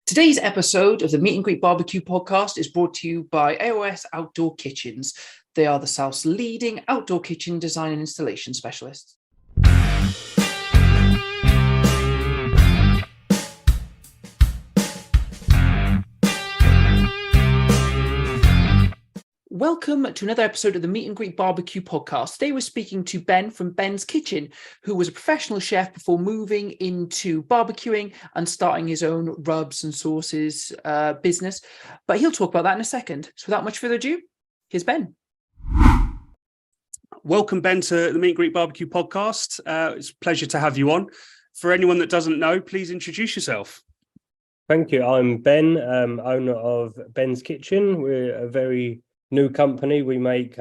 Today's episode of the Meet and Greet Barbecue podcast is brought to you by AOS Outdoor Kitchens. They are the South's leading outdoor kitchen design and installation specialists. Welcome to another episode of the Meet and Greet Barbecue podcast. Today we're speaking to Ben from Ben's Kitchen, who was a professional chef before moving into barbecuing and starting his own rubs and sauces business. But he'll talk about that in a second. So without much further ado, here's Ben. Welcome, Ben, to the Meet and Greet Barbecue podcast. It's a pleasure to have you on. For anyone that doesn't know, please introduce yourself. Thank you. I'm Ben, owner of Ben's Kitchen. We're a very new company. We make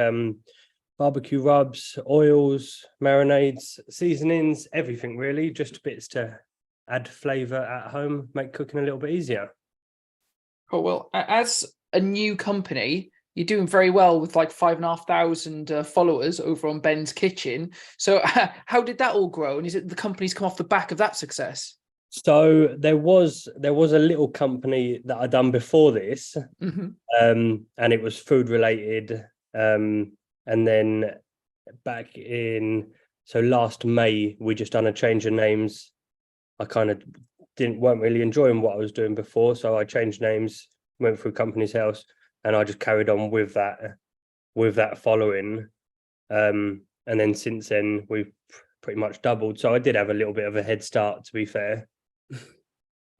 barbecue rubs, oils, marinades, seasonings, everything really, just bits to add flavour at home, make cooking a little bit easier. Oh, well, as a new company, you're doing very well with like 5,500 followers over on Ben's Kitchen. So how did that all grow? And is it the company's come off the back of that success? So there was a little company that I'd done before this, and it was food related. And then back in last May, we just done a change of names. I kind of weren't really enjoying what I was doing before, so I changed names, went through company's house, and I just carried on with that following. And then since then, we've pretty much doubled. So I did have a little bit of a head start, to be fair.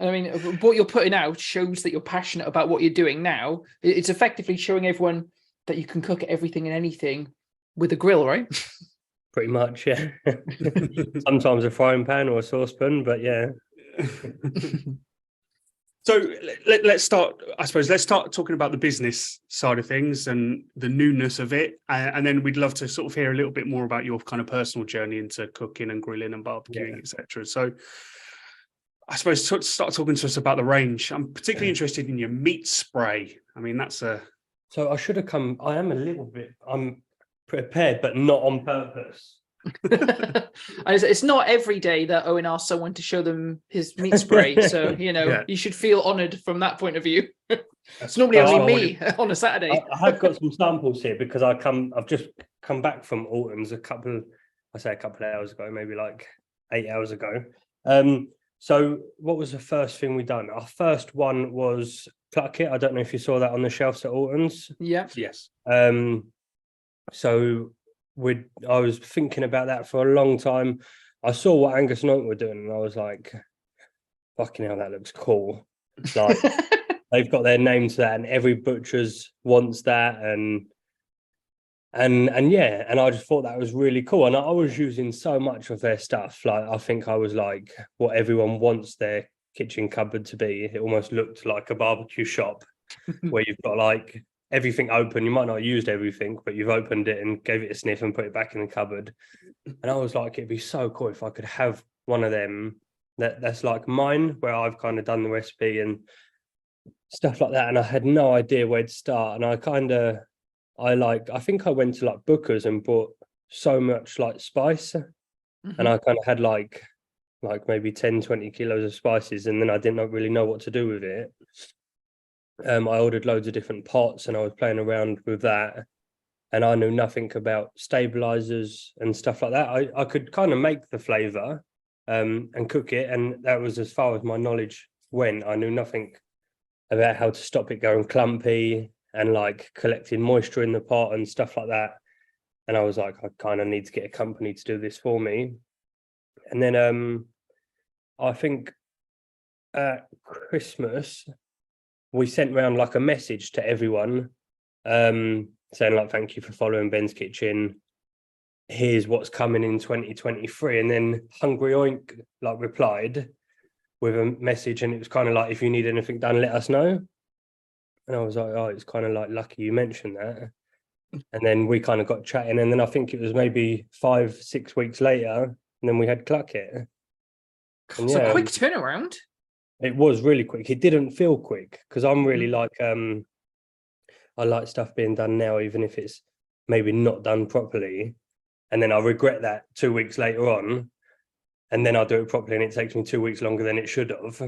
I mean, what you're putting out shows that you're passionate about what you're doing now. It's effectively showing everyone that you can cook everything and anything with a grill, right? Pretty much, yeah. Sometimes a frying pan or a saucepan, but yeah. So let's start talking about the business side of things and the newness of it. And then we'd love to sort of hear a little bit more about your kind of personal journey into cooking and grilling and barbecuing, etc. So I suppose start talking to us about the range. I'm particularly interested in your meat spray. I mean, that's a... So I should have come... I'm prepared, but not on purpose. It's not every day that Owen asks someone to show them his meat spray. So, You should feel honoured from that point of view. It's normally only me on a Saturday. I have got some samples here because I've just come back from Alton's a couple of hours ago, maybe like 8 hours ago. So what was the first thing we done? Our first one was Cluck It. I don't know if you saw that on the shelves at Alton's. Yeah. Yes. So I was thinking about that for a long time. I saw what Angus and Oak were doing, and I was like, fucking hell, that looks cool. Like they've got their name to that, and every butcher's wants that, and I just thought that was really cool. And I was using so much of their stuff. Like I think I was like what everyone wants their kitchen cupboard to be. It almost looked like a barbecue shop where you've got like everything open. You might not have used everything, but you've opened it and gave it a sniff and put it back in the cupboard. And I was like, it'd be so cool if I could have one of them that's like mine, where I've kind of done the recipe and stuff like that. And I had no idea where to start. And I think I went to like Booker's and bought so much like spice, and I kind of had like maybe 10-20 kilos of spices, and then I didn't really know what to do with it. I ordered loads of different pots and I was playing around with that, and I knew nothing about stabilizers and stuff like that. I could kind of make the flavor and cook it, and that was as far as my knowledge went. I knew nothing about how to stop it going clumpy and like collecting moisture in the pot and stuff like that. And I was like, I kind of need to get a company to do this for me. And then I think at Christmas, we sent around like a message to everyone saying like, thank you for following Ben's Kitchen. Here's what's coming in 2023. And then Hungry Oink like replied with a message, and it was kind of like, if you need anything done, let us know. And I was like, oh, it's kind of like lucky you mentioned that. And then we kind of got chatting, and then I think it was maybe 5-6 weeks later, and then we had Cluck It. And so quick turnaround. It was really quick. It didn't feel quick because I'm really like, I like stuff being done now, even if it's maybe not done properly. And then I regret that 2 weeks later on. And then I do it properly and it takes me 2 weeks longer than it should have.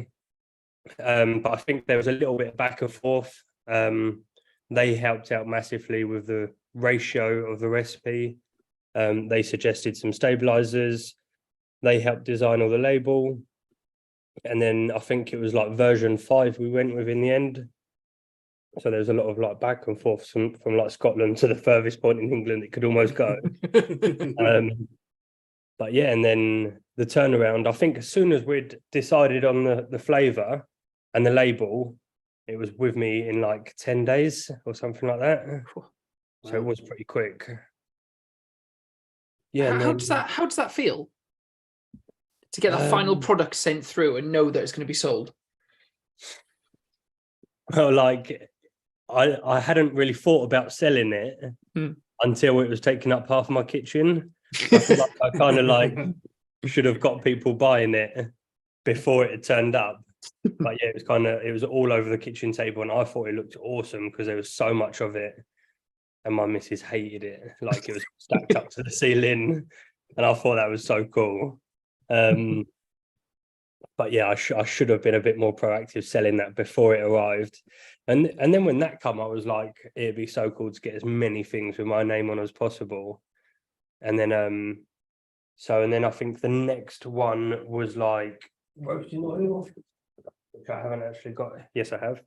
But I think there was a little bit of back and forth. They helped out massively with the ratio of the recipe. They suggested some stabilizers. They helped design all the label. And then I think it was like version 5 we went with in the end. So there's a lot of like back and forth from like Scotland to the furthest point in England it could almost go. But yeah, and then the turnaround, I think as soon as we'd decided on the flavour and the label, it was with me in like 10 days or something like that. So it was pretty quick. Yeah. How does that feel? To get that final product sent through and know that it's going to be sold? Well, like I hadn't really thought about selling it until it was taking up half my kitchen. I feel like I kind of like should have got people buying it before it had turned up. But yeah, it was all over the kitchen table, and I thought it looked awesome because there was so much of it. And my missus hated it, like it was stacked up to the ceiling, and I thought that was so cool. But yeah, I should have been a bit more proactive selling that before it arrived. And then when that came, I was like, it'd be so cool to get as many things with my name on as possible. And then and then I think the next one was like roasting oil, which I haven't actually got. Yes, I have.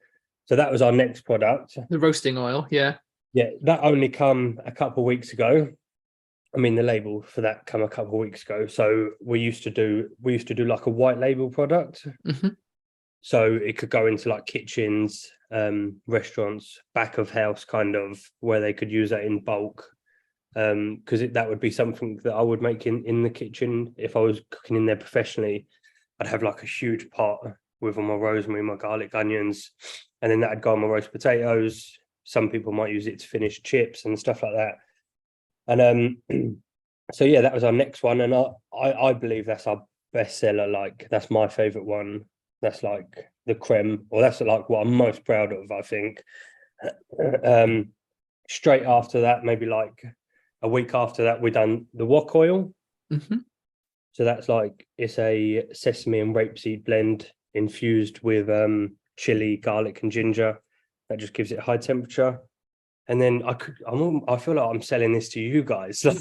So that was our next product. The roasting oil, yeah. Yeah, that only come a couple of weeks ago. I mean, the label for that come a couple of weeks ago. So we used to do like a white label product. So it could go into like kitchens, restaurants, back of house kind of, where they could use that in bulk. Because that would be something that I would make in the kitchen if I was cooking in there professionally. I'd have like a huge pot with all my rosemary, my garlic, onions, and then that'd go on my roast potatoes. Some people might use it to finish chips and stuff like that. And so yeah, that was our next one, and I believe that's our bestseller. Like that's my favorite one. That's like the creme, or that's like what I'm most proud of, I think. Straight after that, maybe like a week after that, we done the wok oil. So that's like, it's a sesame and rapeseed blend infused with chili, garlic, and ginger. That just gives it high temperature. And then I feel like I'm selling this to you guys. So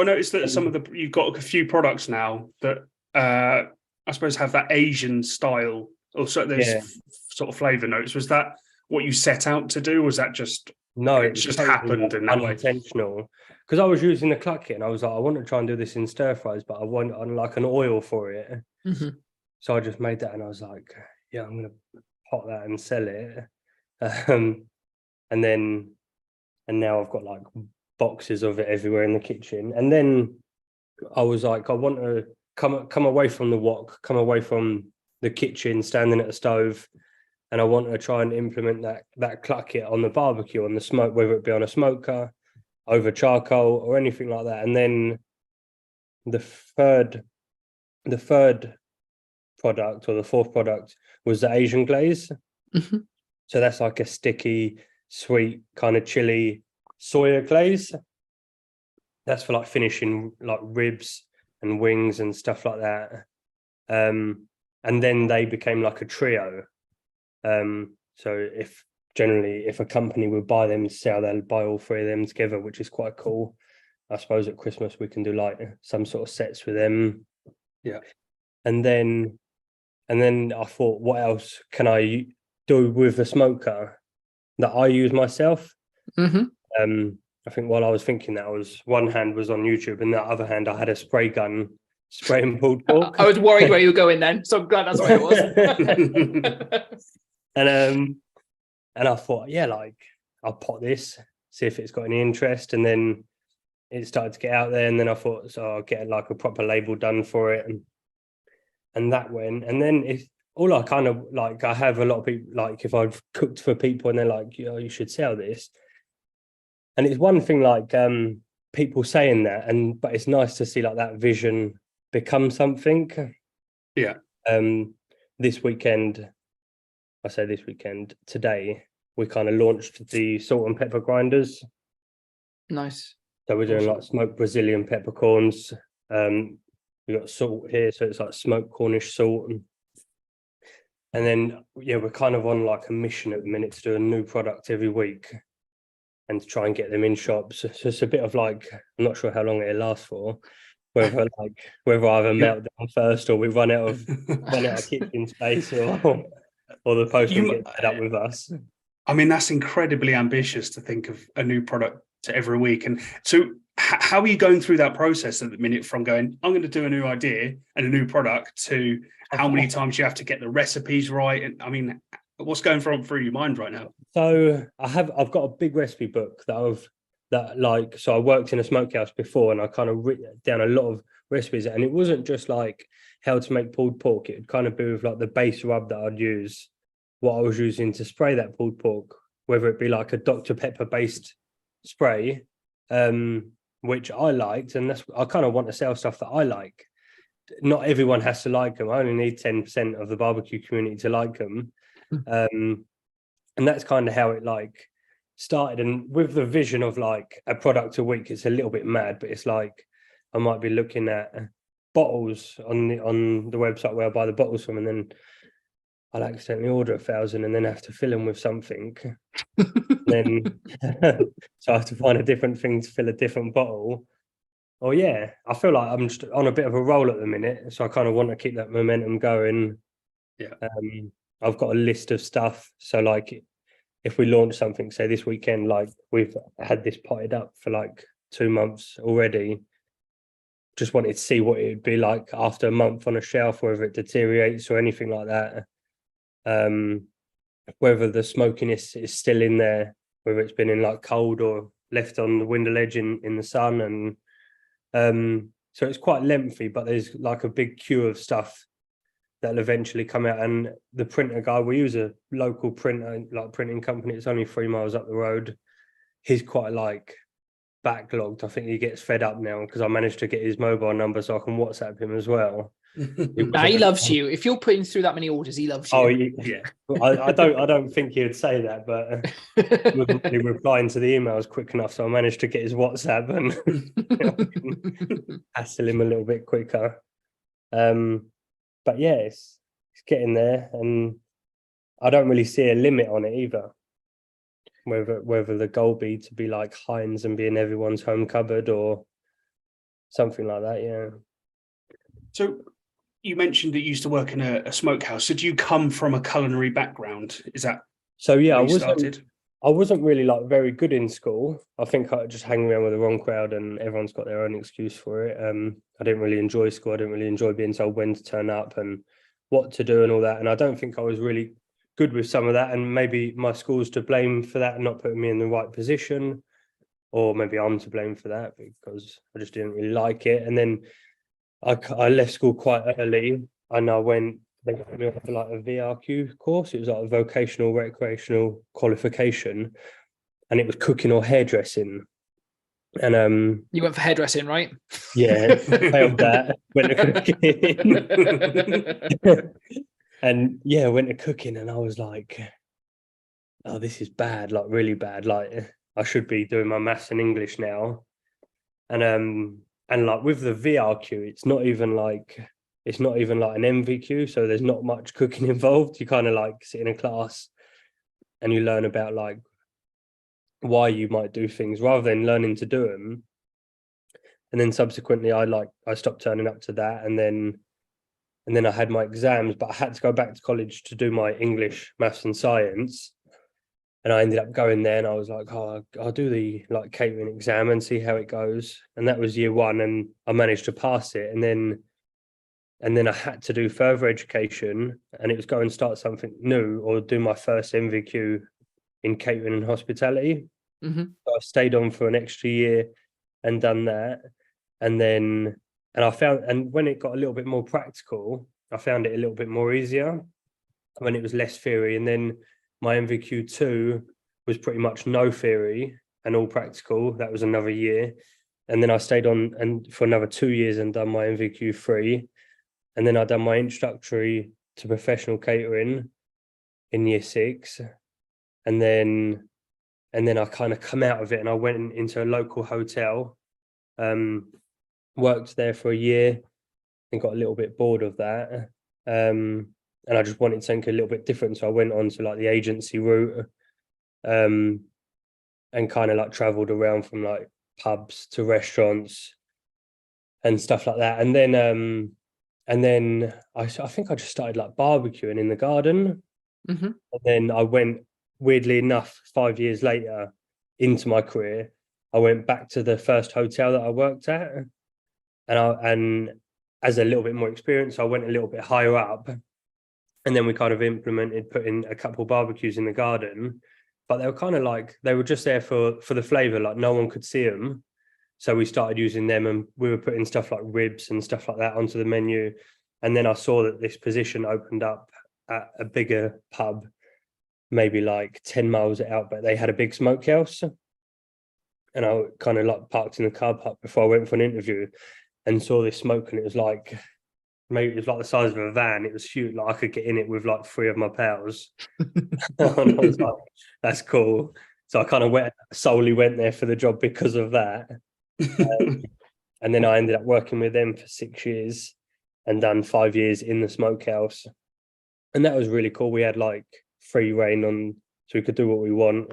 I noticed that you've got a few products now that I suppose have that Asian style, or so there's sort of flavor notes. Was that what you set out to do? Was that just it just totally happened in that way? Unintentional. Because I was using the cluck kit, and I was like, I want to try and do this in stir fries, but I want like an oil for it. So I just made that, and I was like, yeah, I'm gonna pot that and sell it. And now I've got like boxes of it everywhere in the kitchen. And then I was like, I want to come away from the wok, come away from the kitchen, standing at a stove, and I want to try and implement that cluck kit on the barbecue, on the smoke, whether it be on a smoker, over charcoal, or anything like that. And then the third product, or the fourth product, was the Asian glaze. So that's like a sticky, sweet, kind of chili soya glaze. That's for like finishing like ribs and wings and stuff like that. And then they became like a trio. So if a company would buy them to sell, they'll buy all three of them together, which is quite cool. I suppose at Christmas we can do like some sort of sets with them. Yeah. And then I thought, what else can I do with the smoker that I use myself? I think while I was thinking that, one hand was on YouTube, and the other hand I had a spray gun spraying pulled pork. I was worried where you were going then, so I'm glad that's where it was. And I thought, yeah, like I'll pot this, see if it's got any interest. And then it started to get out there, and then I thought, so I'll get like a proper label done for it, and that went. And then it's all I kind of like, I have a lot of people, like if I've cooked for people and they're like, you should sell this. And it's one thing like people saying that, but it's nice to see like that vision become something. Yeah. This weekend, today, we kind of launched the salt and pepper grinders. Nice. So we're doing like smoked Brazilian peppercorns, we've got salt here, so it's like smoked Cornish salt, and then we're kind of on like a mission at the minute to do a new product every week and to try and get them in shops. So it's a bit of like, I'm not sure how long it'll last for, whether I have a meltdown first, or we run out of kitchen space, or the postman gets fed up with us. I mean, that's incredibly ambitious to think of a new product to every week. And so how are you going through that process at the minute, from going, I'm going to do a new idea and a new product, to how many times you have to get the recipes right? And I mean, what's going through your mind right now? So I've got a big recipe book so I worked in a smokehouse before, and I kind of written down a lot of recipes, and it wasn't just like how to make pulled pork. It would kind of be with like the base rub that I'd use, what I was using to spray that pulled pork, whether it be like a Dr. Pepper based spray, which I liked, and I kind of want to sell stuff that I like. Not everyone has to like them. I only need 10% of the barbecue community to like them. And that's kind of how it like started. And with the vision of like a product a week, it's a little bit mad, but it's like I might be looking at bottles on the website where I buy the bottles from, and then I'll accidentally order 1,000 and then have to fill them with something. Then so I have to find a different thing to fill a different bottle. Oh yeah, I feel like I'm just on a bit of a roll at the minute, so I kind of want to keep that momentum going. Yeah. I've got a list of stuff. So like if we launch something, say this weekend, like we've had this potted up for like 2 months already. Just wanted to see what it would be like after a month on a shelf, whether it deteriorates or anything like that. Whether the smokiness is still in there, whether it's been in like cold or left on the window ledge in the sun. And so it's quite lengthy, but there's like a big queue of stuff that'll eventually come out. And the printer guy, we use a local printer, like printing company, it's only 3 miles up the road. He's quite like backlogged. I think he gets fed up now because I managed to get his mobile number so I can WhatsApp him as well. He loves you. If you're putting through that many orders, he loves you. Oh yeah. I don't think he would say that, but he wasn't really replying to the emails quick enough, so I managed to get his WhatsApp and hassle him a little bit quicker. But yeah, it's getting there, and I don't really see a limit on it either. Whether the goal be to be like Heinz and be in everyone's home cupboard or something like that, yeah. So you mentioned that you used to work in a smokehouse. So do you come from a culinary background? Is that so? Yeah, I wasn't really like very good in school. I think I just hang around with the wrong crowd, and everyone's got their own excuse for it. I didn't really enjoy school. I didn't really enjoy being told when to turn up and what to do and all that. And I don't think I was really good with some of that. And maybe my school's to blame for that and not putting me in the right position, or maybe I'm to blame for that because I just didn't really like it. And then I left school quite early, and they got me off for like a VRQ course. It was like a vocational recreational qualification, and it was cooking or hairdressing. And you went for hairdressing, right? Yeah, failed that. Went to cooking. And yeah, went to cooking, and I was like, oh, this is bad, like really bad. Like I should be doing my maths and English now. And like with the VRQ, it's not even like an MVQ, so there's not much cooking involved. You kind of like sit in a class and you learn about like why you might do things rather than learning to do them. And then subsequently I stopped turning up to that, and then I had my exams, but I had to go back to college to do my English, maths and science. And I ended up going there, and I was like, oh, I'll do the like catering exam and see how it goes. And that was year one, and I managed to pass it. And then I had to do further education, and it was go and start something new or do my first MVQ in catering and hospitality. Mm-hmm. So I stayed on for an extra year and done that. And when it got a little bit more practical, I found it a little bit more easier when it was less theory. And then my MVQ2 was pretty much no theory and all practical. That was another year. And then I stayed on and for another 2 years and done my MVQ3. And then I done my introductory to professional catering in year 6. And then I kind of come out of it, and I went into a local hotel, worked there for a year, and got a little bit bored of that. And I just wanted something a little bit different. So I went on to like the agency route, and kind of like traveled around from like pubs to restaurants and stuff like that. And then I think I just started like barbecuing in the garden. Mm-hmm. And then I went, weirdly enough, 5 years later into my career, I went back to the first hotel that I worked at. And as a little bit more experience, I went a little bit higher up. And then we kind of implemented putting a couple barbecues in the garden, but they were kind of like, they were just there for the flavor, like no one could see them. So we started using them, and we were putting stuff like ribs and stuff like that onto the menu. And then I saw that this position opened up at a bigger pub, maybe like 10 miles out, but they had a big smokehouse. And I kind of like parked in the car park before I went for an interview and saw this smoke, and it was like, maybe it was like the size of a van. It was huge. Like I could get in it with like 3 of my pals. And I was like, that's cool. So I kind of solely went there for the job because of that. And then I ended up working with them for 6 years and done 5 years in the smokehouse. And that was really cool. We had like free reign on, so we could do what we want.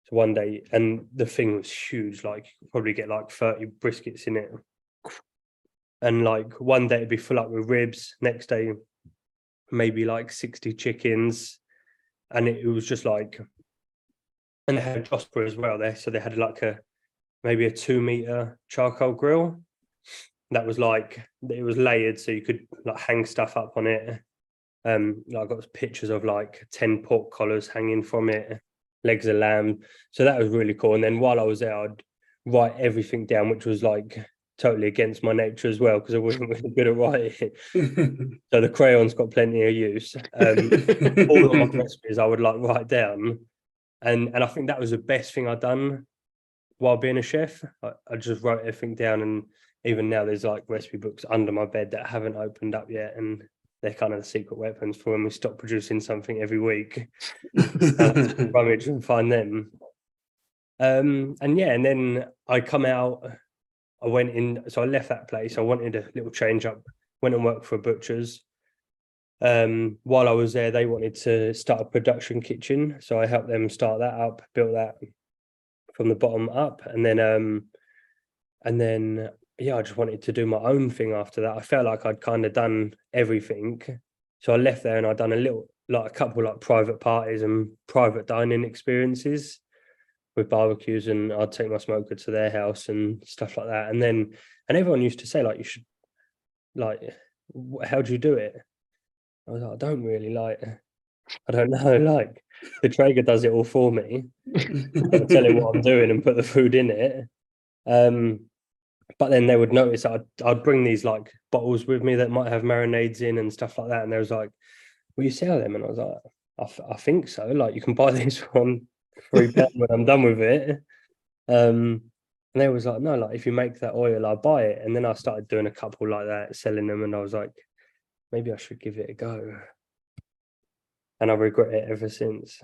So one day, and the thing was huge, like you could probably get like 30 briskets in it. And like one day it'd be full up with ribs, next day maybe like 60 chickens. And it was just like, and they had a Josper as well there. So they had like maybe a 2-meter charcoal grill that was like, it was layered, so you could like hang stuff up on it. I got pictures of like 10 pork collars hanging from it, legs of lamb. So that was really cool. And then while I was there, I'd write everything down, which was like totally against my nature as well, because I wasn't really good at writing. So the crayon's got plenty of use. All of my recipes I would like write down. And I think that was the best thing I'd done while being a chef. I just wrote everything down, and even now there's like recipe books under my bed that haven't opened up yet, and they're kind of the secret weapons for when we stop producing something every week. Rummage and find them. And then I come out, I went in, so I left that place. I wanted a little change up, went and worked for a butcher's. While I was there, they wanted to start a production kitchen, so I helped them start that up, built that from the bottom up. And then yeah, I just wanted to do my own thing after that. I felt like I'd kind of done everything. So I left there and I'd done a couple like private parties and private dining experiences with barbecues, and I'd take my smoker to their house and stuff like that. And everyone used to say like, you should, like, how do you do it? I was like, I don't really I don't know, like the Traeger does it all for me. I tell him what I'm doing and put the food in it. But then they would notice I'd bring these like bottles with me that might have marinades in and stuff like that. And they was like, will you sell them? And I was like, I think so. Like you can buy these from £3 when I'm done with it. And they was like, no, like if you make that oil, I'll buy it. And then I started doing a couple like that, selling them. And I was like, maybe I should give it a go. And I regret it ever since.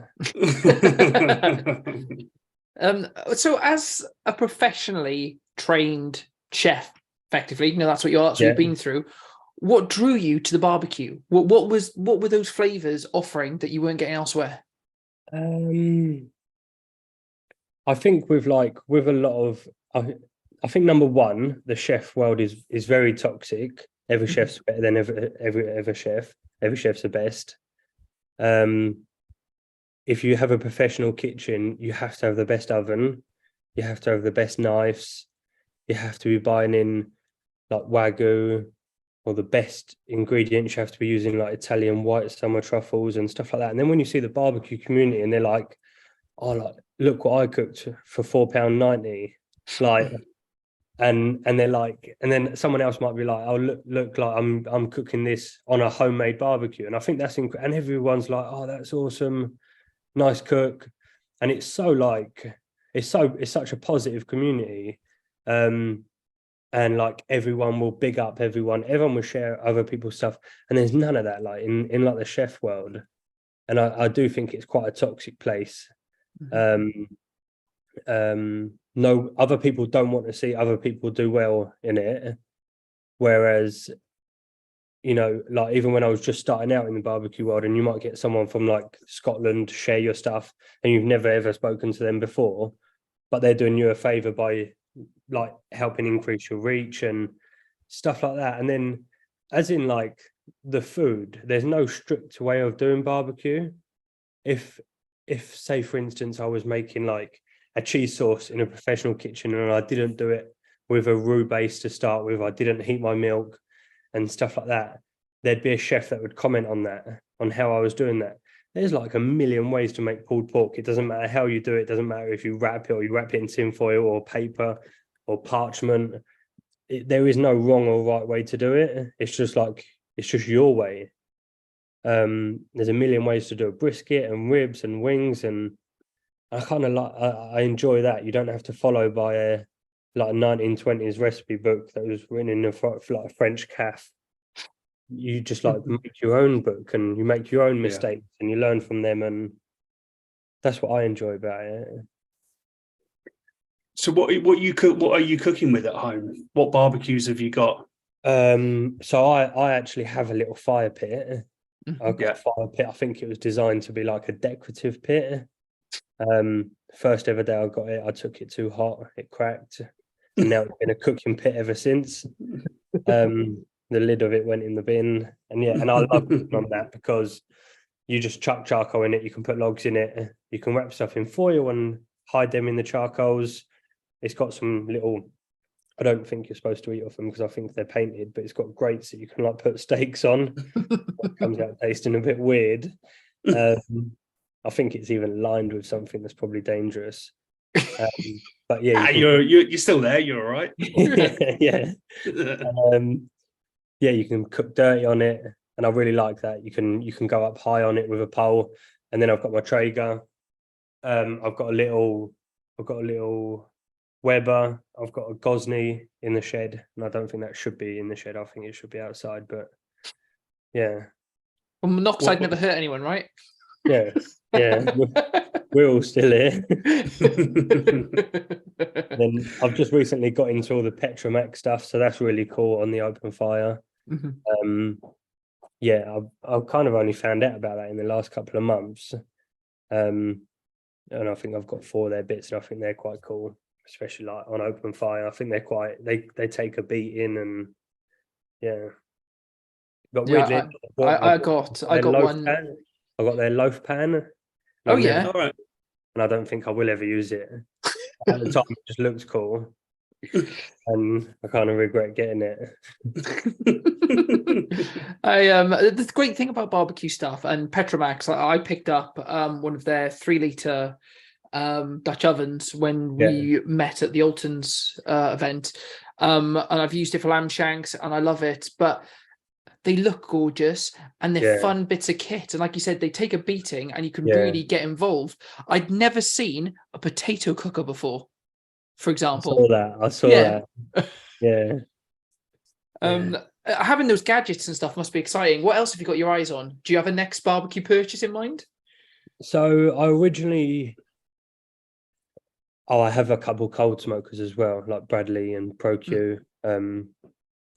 So as a professionally trained chef, effectively, that's what you've been through. What drew you to the barbecue? What were those flavors offering that you weren't getting elsewhere? I think with a lot of, I think number one, the chef world is very toxic. Every chef's better than every chef. Every chef's the best. If you have a professional kitchen, you have to have the best oven, you have to have the best knives, you have to be buying in like Wagyu or the best ingredients. You have to be using like Italian white summer truffles and stuff like that. And then when you see the barbecue community and they're like, oh, like, look what I cooked for £4.90, like, and they're like, and then someone else might be like, oh, look, like I'm cooking this on a homemade barbecue. And I think that's and everyone's like, oh, that's awesome, nice cook. And it's so like, it's such a positive community. And like everyone will big up everyone will share other people's stuff, and there's none of that like in like the chef world. And I do think it's quite a toxic place. No, other people don't want to see other people do well in it, whereas you know, like even when I was just starting out in the barbecue world, and you might get someone from like Scotland to share your stuff, and you've never ever spoken to them before, but they're doing you a favor by like helping increase your reach and stuff like that. And then, as in like the food, there's no strict way of doing barbecue. If say for instance I was making like a cheese sauce in a professional kitchen and I didn't do it with a roux base to start with, I didn't heat my milk and stuff like that, there'd be a chef that would comment on that, on how I was doing that. There's like a million ways to make pulled pork. It doesn't matter how you do it. It doesn't matter if you wrap it or you wrap it in tinfoil or paper or parchment. There is no wrong or right way to do it. It's just your way. There's a million ways to do a brisket and ribs and wings, and I kind of like, I enjoy that. You don't have to follow by a 1920s recipe book that was written in like a French calf. You just like make your own book, and you make your own mistakes, and you learn from them, and that's what I enjoy about it. So what you cook? What are you cooking with at home? What barbecues have you got? So I actually have a little fire pit. I've got a fire pit. I think it was designed to be like a decorative pit. First ever day I got it, I took it too hot, it cracked, and now it's been a cooking pit ever since. The lid of it went in the bin, and I love cooking on that because you just chuck charcoal in it. You can put logs in it. You can wrap stuff in foil and hide them in the charcoals. It's got some little, I don't think you're supposed to eat off them because I think they're painted, but it's got grates that you can like put steaks on. It comes out tasting a bit weird. I think it's even lined with something that's probably dangerous. But yeah, you're still there. You're all right. yeah. Yeah, you can cook dirty on it, and I really like that. You can go up high on it with a pole, and then I've got my Traeger. I've got a little Weber. I've got a Gosney in the shed, and I don't think that should be in the shed. I think it should be outside. But yeah, well, monoxide never hurt anyone, right? Yeah, we're all still here. Then I've just recently got into all the Petromax stuff, so that's really cool on the open fire. I've kind of only found out about that in the last couple of months, and I think I've got 4 of their bits, and I think they're quite cool, especially like on open fire. I think they're quite they take a beating, and But weirdly, I got one. Pan. I got their loaf pan. Oh yeah, all right. And I don't think I will ever use it. At the time, it just looks cool, and I kind of regret getting it. The great thing about barbecue stuff and Petromax, I picked up one of their 3-liter Dutch ovens when we met at the Alton's event, and I've used it for lamb shanks, and I love it. But they look gorgeous, and they're fun bits of kit. And like you said, they take a beating, and you can really get involved. I'd never seen a potato cooker before, for example. I saw that. Yeah. Having those gadgets and stuff must be exciting. What else have you got your eyes on? Do you have a next barbecue purchase in mind? So I originally, I have a couple cold smokers as well, like Bradley and ProQ.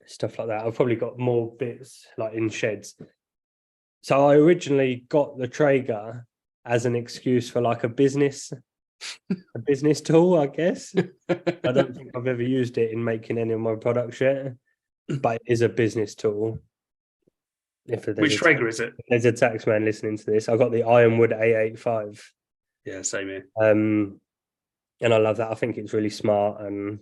Stuff like that. I've probably got more bits like in sheds. So I originally got the Traeger as an excuse for like a business tool, I guess. I don't think I've ever used it in making any of my products yet, but it is a business tool. Which Traeger is it? There's a tax man listening to this. I got the Ironwood A85. Yeah, same here. And I love that. I think it's really smart, and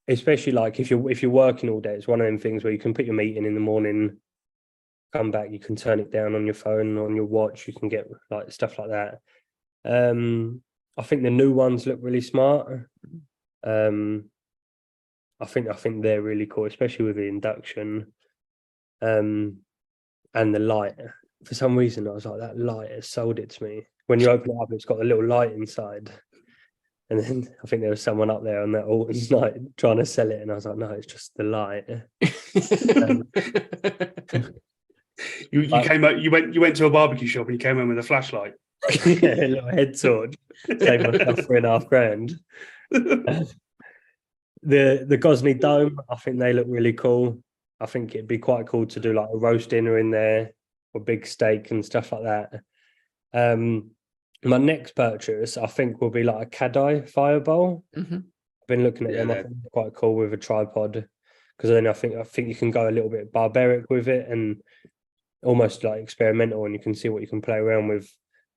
especially like if you're working all day, it's one of them things where you can put your meat in the morning, come back, you can turn it down on your phone, on your watch, you can get like stuff like that. I think the new ones look really smart. I think they're really cool, especially with the induction, and the light. For some reason, I was like, that light has sold it to me. When you open it up, it's got a little light inside. And then I think there was someone up there on that Alton's night trying to sell it, and I was like, no, it's just the light. You came out. You went to a barbecue shop and you came in with a flashlight. Yeah, a little head sword. Saved myself $3,500. The Gosney Dome, I think they look really cool. I think it'd be quite cool to do like a roast dinner in there or big steak and stuff like that. My next purchase, I think, will be like a Cadai fireball. Mm-hmm. I've been looking at them. I think they're quite cool with a tripod, because then I think you can go a little bit barbaric with it and almost like experimental, and you can see what you can play around with.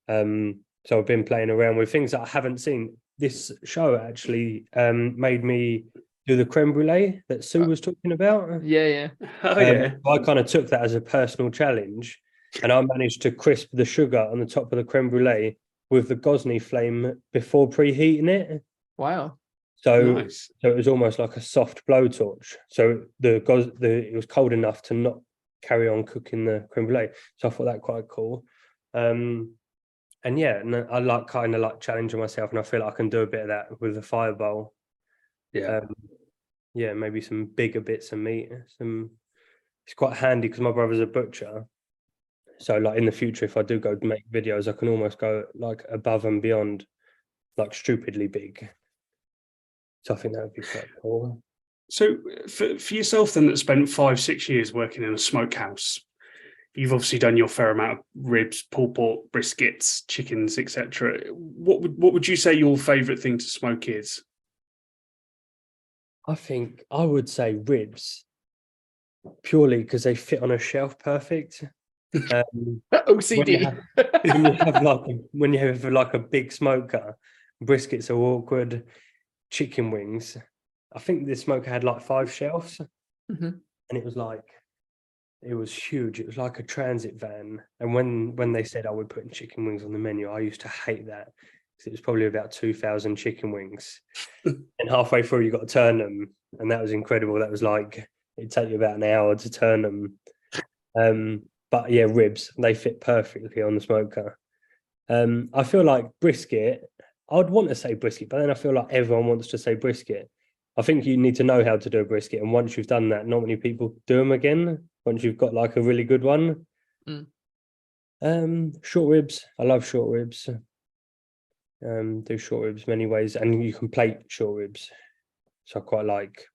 So I've been playing around with things that I haven't seen. This show actually made me do the creme brulee that Sue was talking about. Yeah. Oh yeah. I kind of took that as a personal challenge, and I managed to crisp the sugar on the top of the creme brulee with the Gosney flame before preheating it. Wow. So, Nice. so it was almost like a soft blowtorch. So it was cold enough to not carry on cooking the creme brulee. So I thought that quite cool. And yeah, and I like kind of like challenging myself, and I feel like I can do a bit of that with the fireball. Yeah. Yeah, maybe some bigger bits of meat. It's quite handy because my brother's a butcher. So like in the future, if I do go make videos, I can almost go like above and beyond, like stupidly big. So I think that would be quite cool. So for yourself then, that spent 5-6 years working in a smokehouse, you've obviously done your fair amount of ribs, pulled pork, briskets, chickens, etc. What would you say your favourite thing to smoke is? I think I would say ribs, purely because they fit on a shelf perfect. OCD. When you have like a big smoker, briskets are awkward. Chicken wings, I think the smoker had like 5 shelves, Mm-hmm. and it was huge. It was like a transit van. And when they said I would put chicken wings on the menu, I used to hate that, because it was probably about 2,000 chicken wings, and halfway through you got to turn them, and that was incredible. That was like, it'd take you about an hour to turn them. But yeah, ribs, they fit perfectly on the smoker. I feel like brisket, I'd want to say brisket, but then I feel like everyone wants to say brisket. I think you need to know how to do a brisket, and once you've done that, not many people do them again. Once you've got like a really good one. Short ribs, I love short ribs. Do short ribs many ways, and you can plate short ribs, so I quite like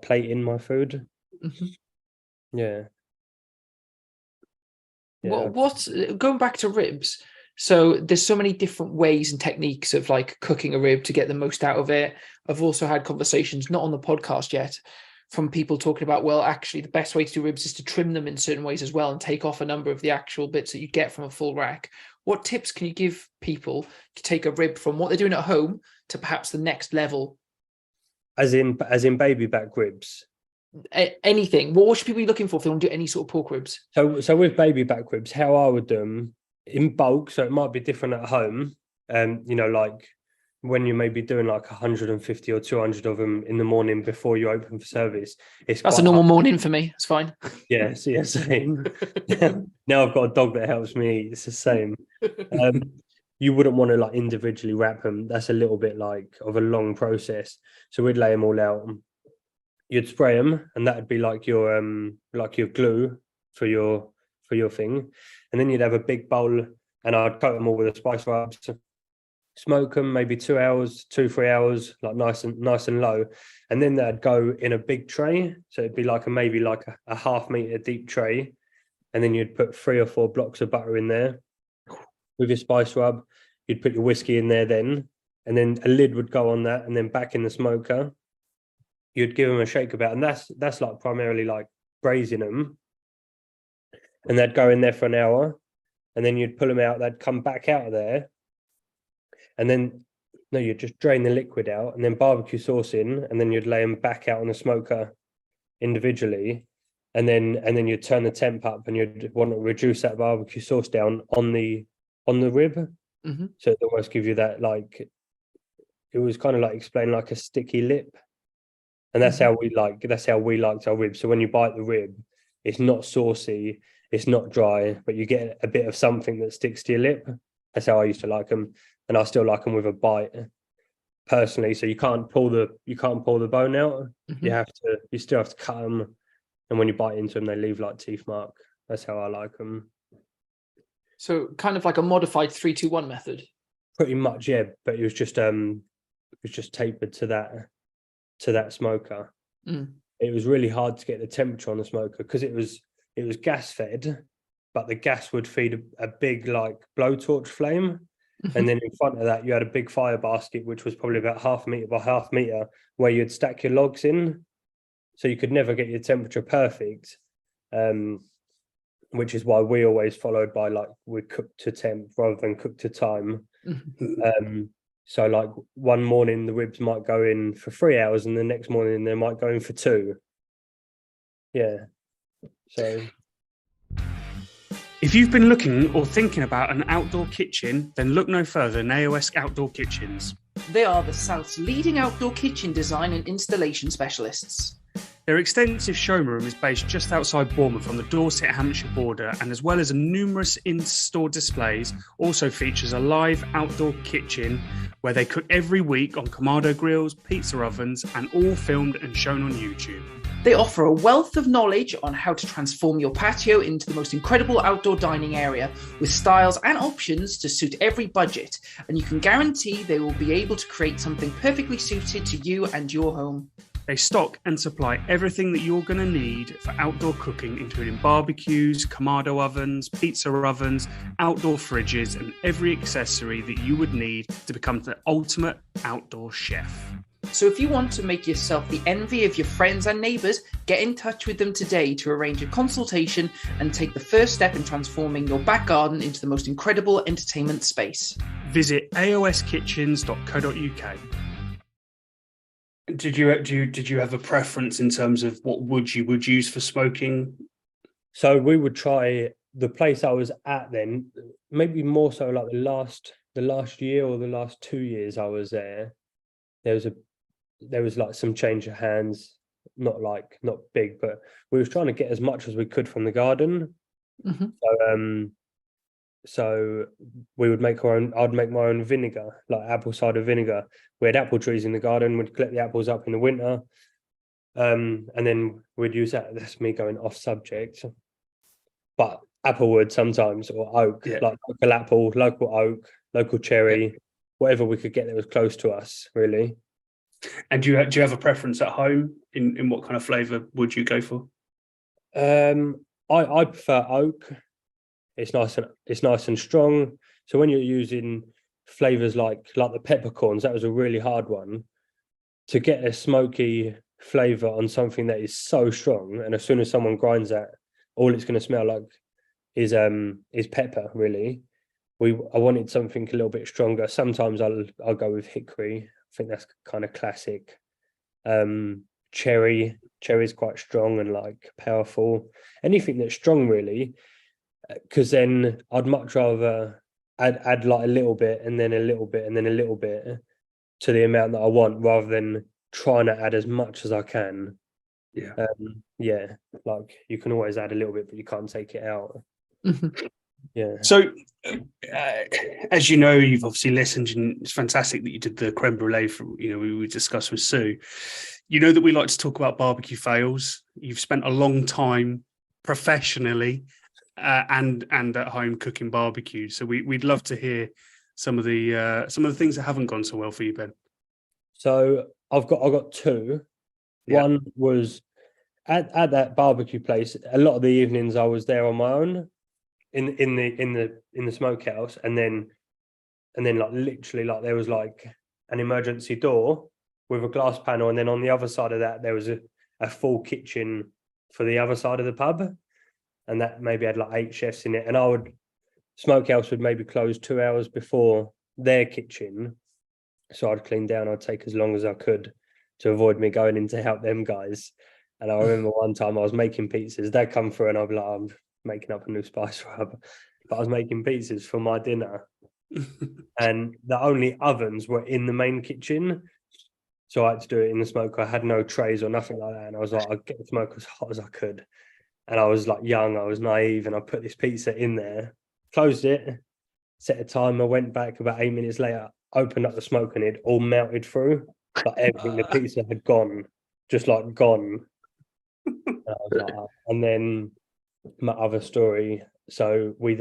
plating my food. Mm-hmm. Yeah. What's going back to ribs? So there's so many different ways and techniques of like cooking a rib to get the most out of it. I've also had conversations, not on the podcast yet, from people talking about, well, actually the best way to do ribs is to trim them in certain ways as well and take off a number of the actual bits that you get from a full rack. What tips can you give people to take a rib from what they're doing at home to perhaps the next level? As in baby back ribs. Anything. What should people be looking for if they want to do any sort of pork ribs? So with baby back ribs, how I would do them in bulk, so it might be different at home. Like when you may be doing like 150 or 200 of them in the morning before you open for service. That's a normal morning for me. It's fine. Yeah, same. Now I've got a dog that helps me eat. It's the same. You wouldn't want to like individually wrap them. That's a little bit like of a long process. So we'd lay them all out. You'd spray them, and that'd be like your glue for your thing. And then you'd have a big bowl, and I'd coat them all with a spice rubs. Smoke them maybe 2 hours, 2-3 hours, like nice and low. And then that'd go in a big tray. So it'd be like maybe a half-meter deep tray. And then you'd put 3 or 4 blocks of butter in there with your spice rub. You'd put your whiskey in there then, and then a lid would go on that, and then back in the smoker. You'd give them a shake about, and that's like primarily like braising them. And they'd go in there for an hour, and then you'd pull them out. They'd come back out of there, and then you'd just drain the liquid out, and then barbecue sauce in, and then you'd lay them back out on the smoker individually, and then you'd turn the temp up, and you'd want to reduce that barbecue sauce down on the rib. Mm-hmm. So it almost give you that, like, it was kind of like explain like a sticky lip. And that's how we liked our ribs. So when you bite the rib, it's not saucy, it's not dry, but you get a bit of something that sticks to your lip. That's how I used to like them, and I still like them with a bite, personally. So you can't pull the bone out. Mm-hmm. You still have to cut them, and when you bite into them, they leave like teeth mark. That's how I like them. So kind of like a modified 3-2-1 method. Pretty much, yeah. But it was just tapered to that smoker. it was really hard to get the temperature on the smoker because it was gas fed, but the gas would feed a big like blowtorch flame. And then in front of that, you had a big fire basket, which was probably about 1/2 meter by 1/2 meter, where you'd stack your logs in. So you could never get your temperature perfect, which is why we always followed by like we cook to temp rather than cook to time. So like one morning the ribs might go in for 3 hours, and the next morning they might go in for 2. Yeah. So if you've been looking or thinking about an outdoor kitchen, then look no further than AOS Outdoor Kitchens. They are the South's leading outdoor kitchen design and installation specialists. Their extensive showroom is based just outside Bournemouth on the Dorset-Hampshire border, and as well as numerous in-store displays, also features a live outdoor kitchen where they cook every week on Kamado grills, pizza ovens, and all filmed and shown on YouTube. They offer a wealth of knowledge on how to transform your patio into the most incredible outdoor dining area with styles and options to suit every budget, and you can guarantee they will be able to create something perfectly suited to you and your home. They stock and supply everything that you're going to need for outdoor cooking, including barbecues, Kamado ovens, pizza ovens, outdoor fridges, and every accessory that you would need to become the ultimate outdoor chef. So if you want to make yourself the envy of your friends and neighbours, get in touch with them today to arrange a consultation and take the first step in transforming your back garden into the most incredible entertainment space. Visit aoskitchens.co.uk. Did you have a preference in terms of what wood you would use for smoking? So we would try the place I was at then, maybe more so like the last year or the last 2 years I was there. There was like some change of hands, not big, but we was trying to get as much as we could from the garden. So we would make our own. I'd make my own vinegar, like apple cider vinegar. We had apple trees in the garden. We'd collect the apples up in the winter, and then we'd use that. That's me going off subject, but applewood sometimes, or oak, like local apple, local oak, local cherry, whatever we could get that was close to us, really. And do you have a preference at home in what kind of flavour would you go for? I prefer oak. It's nice and strong. So when you're using flavors like the peppercorns, that was a really hard one to get a smoky flavor on something that is so strong. And as soon as someone grinds that, all it's going to smell like is pepper. Really, I wanted something a little bit stronger. Sometimes I'll go with hickory. I think that's kind of classic. Cherry is quite strong and like powerful. Anything that's strong, really. Because then I'd much rather add like a little bit and then a little bit and then a little bit to the amount that I want, rather than trying to add as much as I can. Like you can always add a little bit, but you can't take it out. So as you know, you've obviously listened, and it's fantastic that you did the creme brulee we discussed with Sue. You know that we like to talk about barbecue fails. You've spent a long time professionally and at home cooking barbecue, so we'd love to hear some of the things that haven't gone so well for you, Ben. So I've got 2. One was at that barbecue place. A lot of the evenings I was there on my own in the smokehouse, and then like literally like there was like an emergency door with a glass panel, and then on the other side of that there was a full kitchen for the other side of the pub. And that maybe had like 8 chefs in it. And smokehouse would maybe close 2 hours before their kitchen. So I'd clean down. I'd take as long as I could to avoid me going in to help them guys. And I remember one time I was making pizzas. They'd come through and I'd be like, I'm making up a new spice rub. But I was making pizzas for my dinner. And the only ovens were in the main kitchen. So I had to do it in the smoker. I had no trays or nothing like that. And I was like, I'd get the smoker as hot as I could. And I was like young, I was naive, and I put this pizza in there, closed it, set a timer, went back about 8 minutes later, opened up the smoke, and it all melted through. Like everything, the pizza had gone, just like gone. And I was like, oh. And then my other story, so I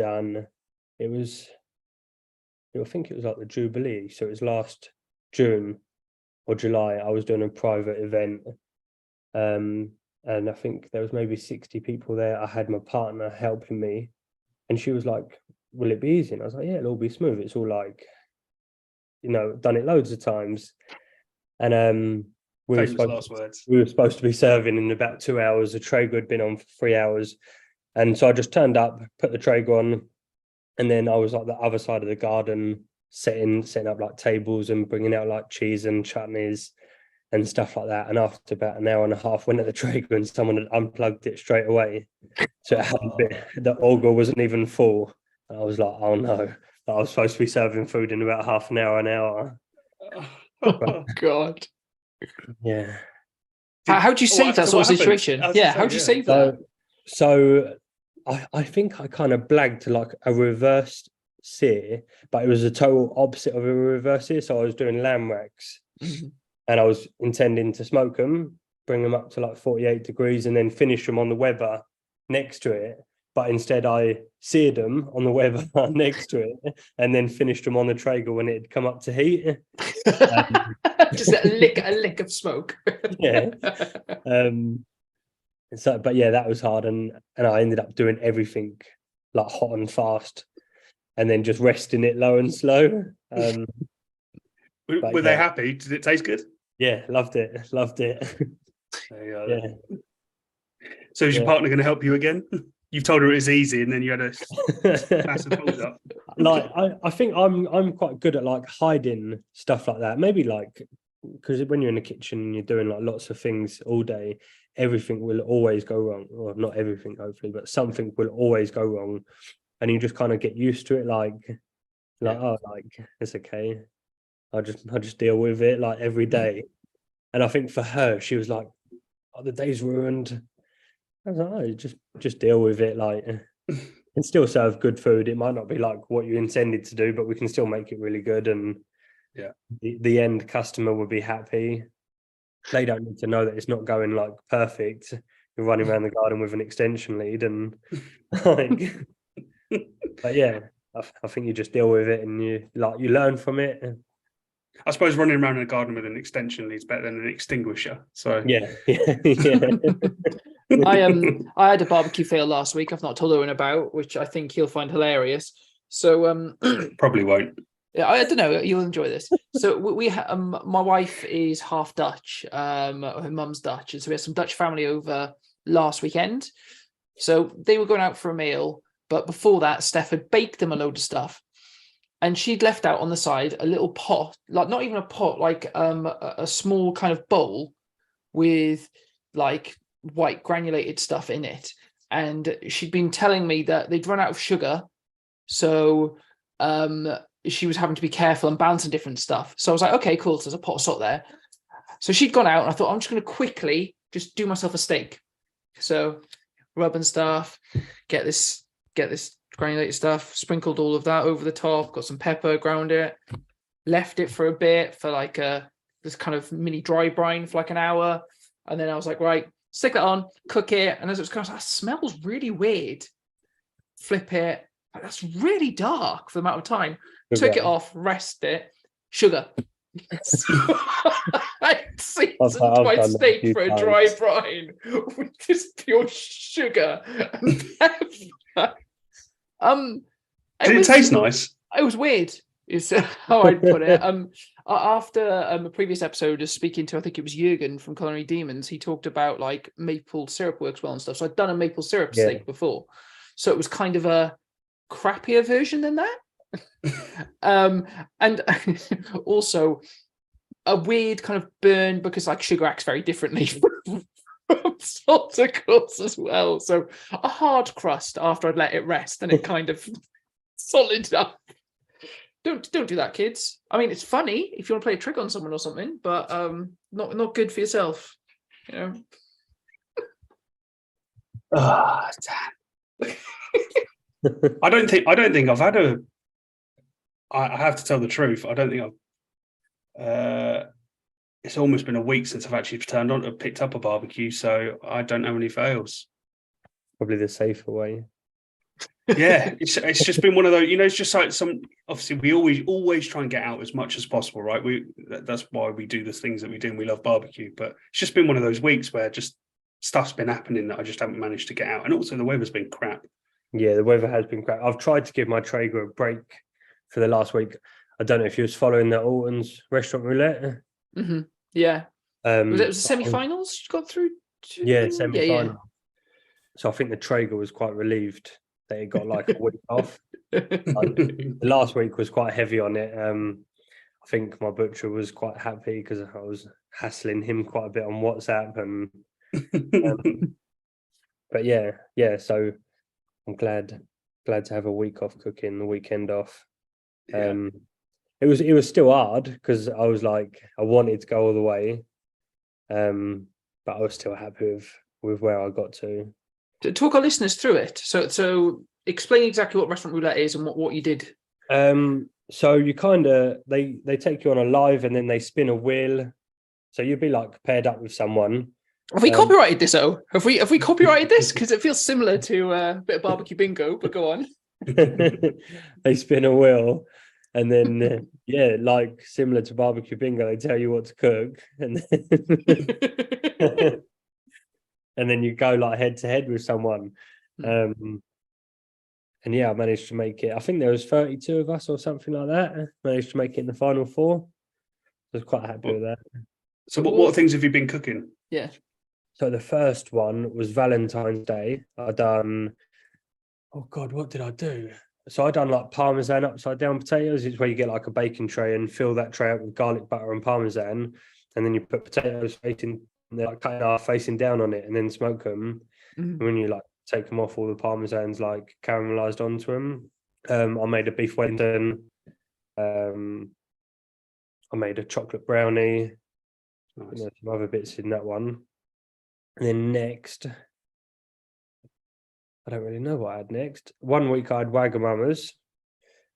think it was like the Jubilee. So it was last June or July, I was doing a private event And I think there was maybe 60 people there. I had my partner helping me, and she was like, "Will it be easy?" And I was like, "Yeah, it'll all be smooth. It's all like, done it loads of times." And Famous last words. we were supposed to be serving in about 2 hours. The Traeger had been on for 3 hours, and so I just turned up, put the Traeger on, and then I was like the other side of the garden, setting up like tables and bringing out like cheese and chutneys and stuff like that. And after about an hour and a half, went at the Traeger and someone had unplugged it straight away. So it hadn't been, the auger wasn't even full. And I was like, oh no, I was supposed to be serving food in about half an hour. Oh God. Yeah. How do you save that sort of situation? Yeah, how do you save that? So I think I kind of blagged to like a reverse sear, but it was a total opposite of a reverse sear. So I was doing lamb racks. And I was intending to smoke them, bring them up to like 48 degrees and then finish them on the Weber next to it. But instead I seared them on the Weber next to it and then finished them on the Traeger when it had come up to heat. Just a lick of smoke. Yeah. But yeah, that was hard. And I ended up doing everything like hot and fast and then just resting it low and slow. Were they happy? Did it taste good? Yeah, loved it. There you go. Yeah. So is your partner going to help you again? You've told her it was easy, and then you had a massive hold up. Like I think I'm quite good at like hiding stuff like that. Maybe like because when you're in the kitchen and you're doing like lots of things all day, everything will always go wrong. Or not everything, hopefully, but something will always go wrong, and you just kind of get used to it. Like oh, like it's okay. I just deal with it like every day. And I think for her, she was like, "Oh, the day's ruined." I was like, "Oh, just deal with it. Like, and still serve good food. It might not be like what you intended to do, but we can still make it really good. And the end customer will be happy. They don't need to know that it's not going like perfect. You're running around the garden with an extension lead, and like, but yeah, I think you just deal with it and you learn from it." I suppose running around in the garden with an extension lead is better than an extinguisher. So yeah. I had a barbecue fail last week. I've not told Owen about, which I think he'll find hilarious. So probably won't. Yeah, I don't know. You'll enjoy this. So we my wife is half Dutch. Her mum's Dutch, and so we had some Dutch family over last weekend. So they were going out for a meal, but before that, Steph had baked them a load of stuff. And she'd left out on the side a little pot, like not even a pot, like a small kind of bowl with like white granulated stuff in it. And she'd been telling me that they'd run out of sugar. So she was having to be careful and balancing different stuff. So I was like, okay, cool. So there's a pot of salt there. So she'd gone out and I thought, I'm just going to quickly just do myself a steak. So rub and stuff, get this granulated stuff, sprinkled all of that over the top, got some pepper, ground it, left it for a bit for like this kind of mini dry brine for like an hour. And then I was like, right, stick that on, cook it. And as it was going, that smells really weird. Flip it. That's really dark for the amount of time. Took it off, rest it, sugar. I seasoned my steak for a dry brine with just pure sugar and pepper. Did it taste nice? It was weird, is how I'd put it. After a previous episode of speaking to, I think it was Jürgen from Culinary Demons, he talked about like maple syrup works well and stuff. So I'd done a maple syrup steak before. So it was kind of a crappier version than that. And also a weird kind of burn because like sugar acts very differently from salt, of course, as well. So a hard crust after I'd let it rest and it kind of solid up. Don't do that, kids. I mean, it's funny if you want to play a trick on someone or something, but not good for yourself, you know. I don't think I've had I have to tell the truth. I don't think I've. It's almost been a week since I've actually picked up a barbecue, so I don't have any fails. Probably the safer way. Yeah, it's just been one of those, it's just like obviously we always try and get out as much as possible, right? That's why we do the things that we do, and we love barbecue. But it's just been one of those weeks where just stuff's been happening that I just haven't managed to get out. And also the weather's been crap. Yeah, the weather has been crap. I've tried to give my Traeger a break for the last week. I don't know if you was following the Alton's Restaurant Roulette. Mm-hmm. Yeah. Was it semi-finals you got through to? Yeah, semi-final. Yeah. So I think the Traeger was quite relieved that it got like a week off. The last week was quite heavy on it. I think my butcher was quite happy because I was hassling him quite a bit on WhatsApp, and but yeah. So I'm glad to have a week off cooking, the weekend off. It was still hard because I was like, I wanted to go all the way, but I was still happy with where I got to. To talk our listeners through it. So explain exactly what Restaurant Roulette is and what you did. So you kind of they take you on a live, and then they spin a wheel. So you'd be like paired up with someone. Have we copyrighted this? Have we copyrighted this? Because it feels similar to a bit of barbecue bingo. But go on. They spin a wheel, and then like similar to barbecue bingo, they tell you what to cook, and then, and then you go like head to head with someone. And yeah, I managed to make it. I think there was 32 of us or something like that. Managed to make it in the final four. I was quite happy with that. So what things have you been cooking? Yeah. So the first one was Valentine's Day. I done, oh God, what did I do? So I done like Parmesan upside down potatoes. It's where you get like a baking tray and fill that tray up with garlic butter and Parmesan. And then you put potatoes facing, they're like cut in half facing down on it, and then smoke them. And when you like take them off, all the Parmesan's like caramelized onto them. I made a beef Wellington. I made a chocolate brownie. Nice. There's some other bits in that one. And then next, I don't really know what I had next. One week I had Wagamama's.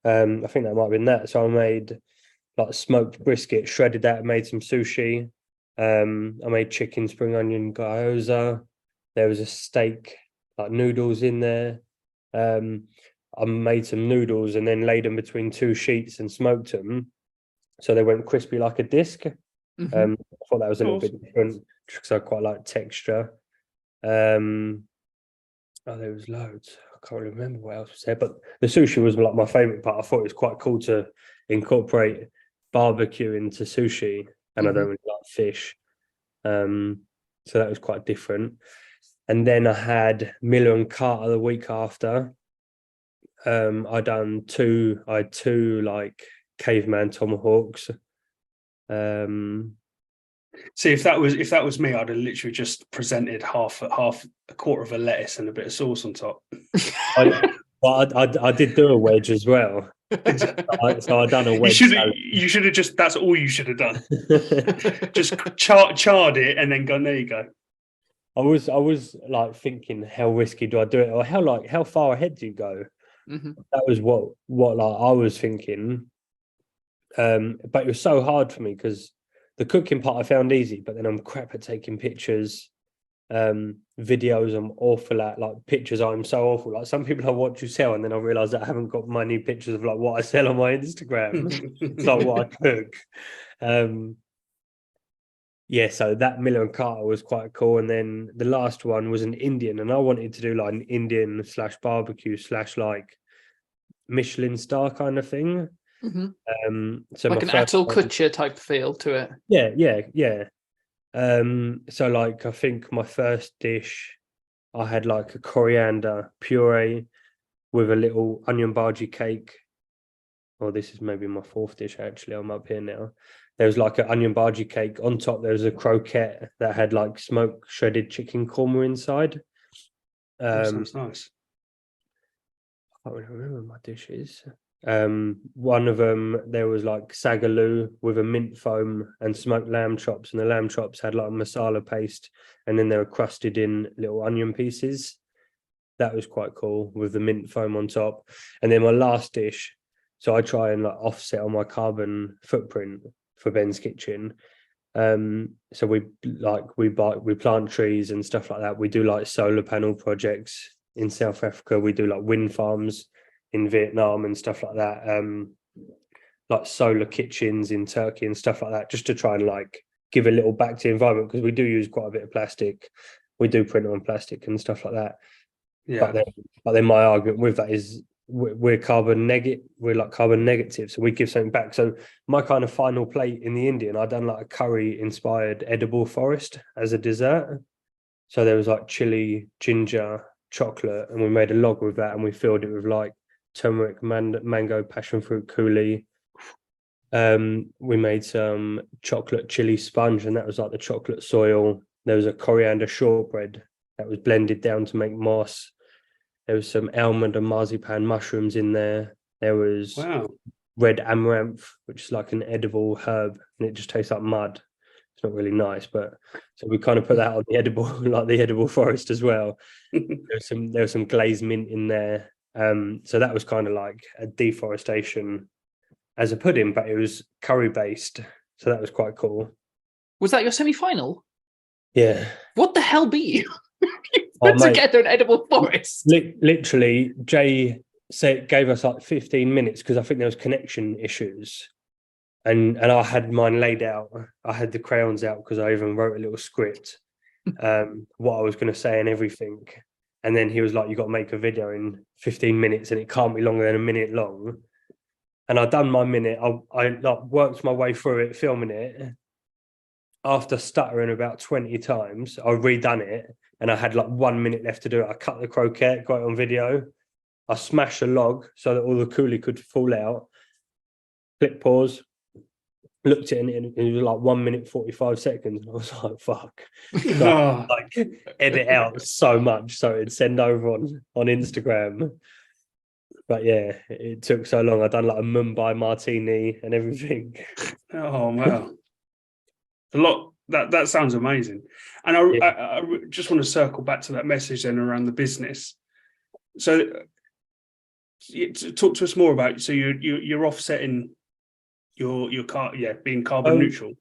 I think that might have been that. So I made like smoked brisket, shredded that, made some sushi. I made chicken spring onion gyoza. There was a steak, like noodles in there. I made some noodles and then laid them between two sheets and smoked them, so they went crispy like a disc. I thought that was a little bit different because I quite like texture. There was loads. I can't remember what else was there, but the sushi was like my favorite part. I thought it was quite cool to incorporate barbecue into sushi, and I don't really like fish, so that was quite different. And then I had Miller and Carter the week after. I had two like caveman tomahawks. See, if that was me, I'd have literally just presented half a quarter of a lettuce and a bit of sauce on top. I did do a wedge as well. So I done a wedge. You should have just. That's all you should have done. Just charred it and then gone. There you go. I was like thinking, how risky do I do it, or how far ahead do you go? That was what like I was thinking. But it was so hard for me because the cooking part I found easy, but then I'm crap at taking pictures. Videos I'm awful at, like pictures I'm so awful. Like some people I watch you sell, and then I realise that I haven't got my new pictures of like what I sell on my Instagram. It's like what I cook. Yeah, so that Miller and Carter was quite cool. And then the last one was an Indian, and I wanted to do like an Indian / barbecue / like Michelin star kind of thing. So like an Atul Kutcher type feel to it. Yeah. So like I think my first dish, I had like a coriander puree with a little onion bhaji cake. Or this is maybe my fourth dish actually. I'm up here now. There was like an onion bhaji cake. On top, there was a croquette that had like smoked shredded chicken korma inside. Sounds nice. I can't really remember my dishes. One of them, there was like sagaloo with a mint foam and smoked lamb chops, and the lamb chops had like a masala paste, and then they were crusted in little onion pieces. That was quite cool with the mint foam on top. And then my last dish, so I try and like offset on my carbon footprint for Ben's Kitchen. So we plant trees and stuff like that. We do like solar panel projects in South Africa. We do like wind farms in Vietnam and stuff like that. Like solar kitchens in Turkey and stuff like that, just to try and like give a little back to the environment, because we do use quite a bit of plastic. We do print on plastic and stuff like that. Yeah. But then my argument with that is we're carbon negative. We're like carbon negative, so we give something back. So my kind of final plate in the Indian, I done like a curry inspired edible forest as a dessert. So there was like chili, ginger, chocolate, and we made a log with that, and we filled it with like turmeric, mango, passion fruit, coulis. We made some chocolate chili sponge, and that was like the chocolate soil. There was a coriander shortbread that was blended down to make moss. There was some almond and marzipan mushrooms in there. There was red amaranth, which is like an edible herb, and it just tastes like mud. It's not really nice, but so we kind of put that on the edible, like the edible forest as well. There was some glazed mint in there. So that was kind of like a deforestation as a pudding, but it was curry based. So that was quite cool. Was that your semi-final? Yeah. What the hell beat you? Oh, Put together an edible forest. Literally, Jay gave us like 15 minutes because I think there was connection issues. And I had mine laid out. I had the crayons out because I even wrote a little script, what I was going to say and everything. And then he was like, you got to make a video in 15 minutes and it can't be longer than a minute long. And I'd done my minute. I like worked my way through it, filming it. After stuttering about 20 times, I redone it and I had like 1 minute left to do it. I cut the croquette, got it on video. I smashed a log so that all the coulis could fall out. Click pause. Looked at it and it was like 1 minute 45 seconds. And I was like, fuck. So like edit out so much so it'd send over on Instagram. But yeah, it took so long. I done like a Mumbai martini and everything. Oh wow. A lot. That sounds amazing. And I just want to circle back to that message then around the business. So talk to us more about, so you're offsetting your being carbon neutral.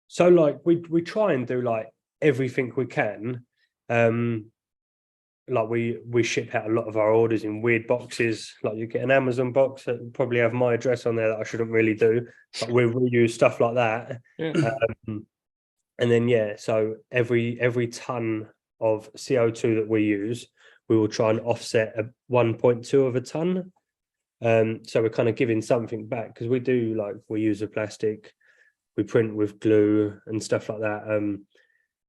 So like we try and do like everything we can. Like we ship out a lot of our orders in weird boxes. Like you get an Amazon box that will probably have my address on there that I shouldn't really do, but we reuse stuff like that. Yeah. And then so every ton of CO2 that we use, we will try and offset a 1.2 of a ton. So we're kind of giving something back, because we use a plastic, we print with glue and stuff like that.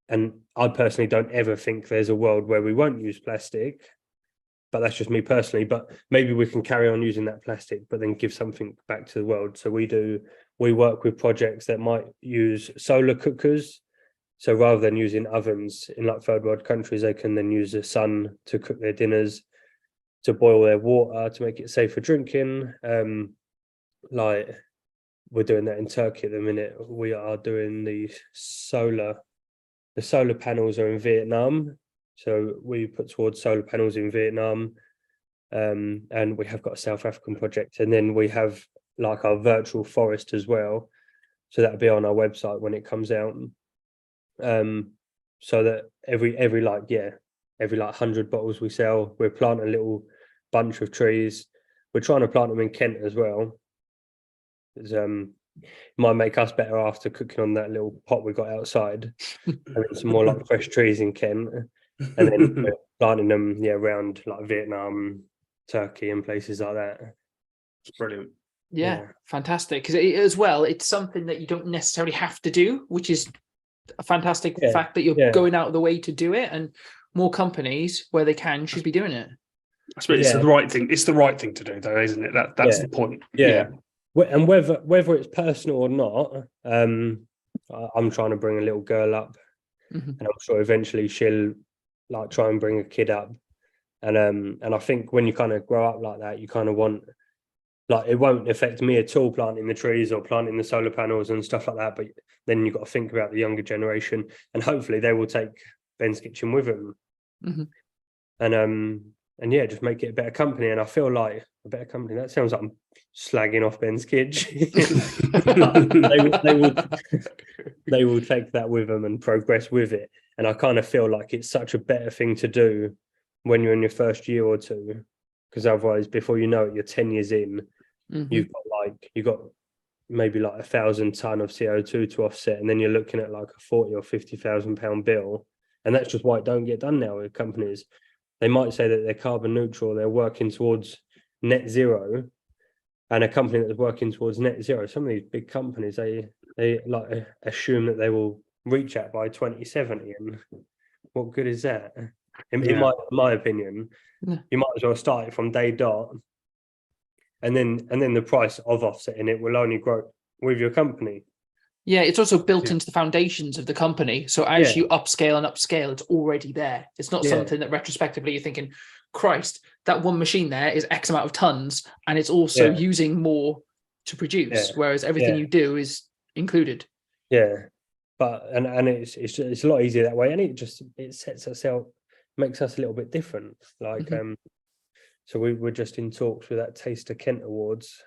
And I personally don't ever think there's a world where we won't use plastic, but that's just me personally. But maybe we can carry on using that plastic, but then give something back to the world. So we work with projects that might use solar cookers. So rather than using ovens in like third world countries, they can then use the sun to cook their dinners, to boil their water, to make it safe for drinking. Like we're doing that in Turkey at the minute. We are doing the solar panels are in Vietnam. So we put towards solar panels in Vietnam. And we have got a South African project. And then we have like our virtual forest as well. So that'll be on our website when it comes out. So that every 100 bottles we sell, we're planting a little bunch of trees. We're trying to plant them in Kent as well. It might make us better after cooking on that little pot we got outside. Having some more like fresh trees in Kent, and then we're planting them around like Vietnam, Turkey, and places like that. It's brilliant. Yeah, fantastic. Because as well, it's something that you don't necessarily have to do, which is a fantastic fact that you're going out of the way to do it, and more companies where they can should be doing it. I suppose it's the right thing. It's the right thing to do, though, isn't it? That's the point. Yeah. And whether it's personal or not, I'm trying to bring a little girl up, and I'm sure eventually she'll like try and bring a kid up, and I think when you kind of grow up like that, you kind of want, like, it won't affect me at all planting the trees or planting the solar panels and stuff like that, but then you've got to think about the younger generation, and hopefully they will take Ben's Kitchen with them, and just make it a better company. And I feel like a better company, that sounds like I'm slagging off Ben's Kitchen. they will take that with them and progress with it. And I kind of feel like it's such a better thing to do when you're in your first year or two, because otherwise, before you know it, you're 10 years in. Mhm. You've got maybe like 1,000 ton of CO2 to offset, and then you're looking at like a 40 or 50,000 pound bill, and that's just why it don't get done now with companies. They might say that they're carbon neutral, they're working towards net zero, and a company that's working towards net zero, some of these big companies, they like assume that they will reach that by 2070, and what good is that? In my opinion, Yeah. you might as well start it from day dot, and then the price of offsetting it will only grow with your company. Yeah, it's also built Yeah. into the foundations of the company. So as Yeah. you upscale, it's already there. It's not Yeah. something that retrospectively you're thinking, Christ, that one machine there is X amount of tons, and it's also Yeah. using more to produce, Yeah. whereas everything Yeah. you do is included. Yeah, but and it's a lot easier that way, and it sets us out, makes us a little bit different. Like Mhm. so we were just in talks with that Taste of Kent Awards,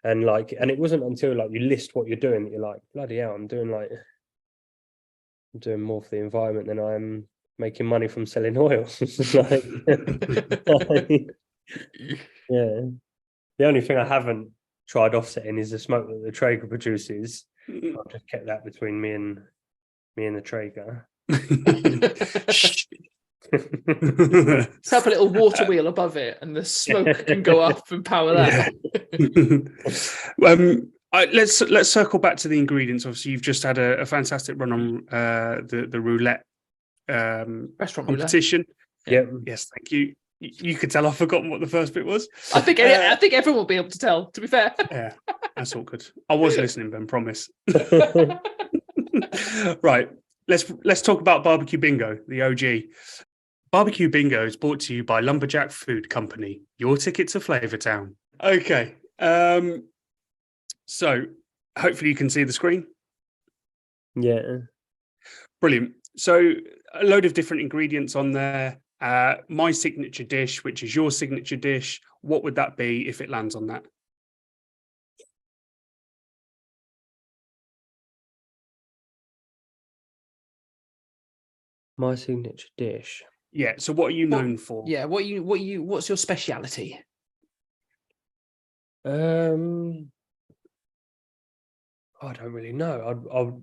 and it wasn't until like you list what you're doing that you're like, bloody hell, I'm doing more for the environment than I'm making money from selling oil. Like, yeah, the only thing I haven't tried offsetting is the smoke that the Traeger produces. I've just kept that between me and the Traeger. Set up a little water wheel above it, and the smoke can go up and power that. Let's circle back to the ingredients. Obviously, you've just had a fantastic run on the roulette Restaurant Roulette. competition. Yeah. Yes, thank you. You could tell I've forgotten what the first bit was. I think everyone will be able to tell, to be fair. Yeah, that's all good. I was listening, Ben, promise. Right, let's talk about Barbecue Bingo, the OG. Barbecue Bingo is brought to you by Lumberjack Food Company, your ticket to Flavortown. Okay, so hopefully you can see the screen. Yeah. Brilliant. So a load of different ingredients on there. My signature dish, which is your signature dish. What would that be if it lands on that? My signature dish. Yeah. So what are you known for? Yeah, what's your speciality? I don't really know. I'll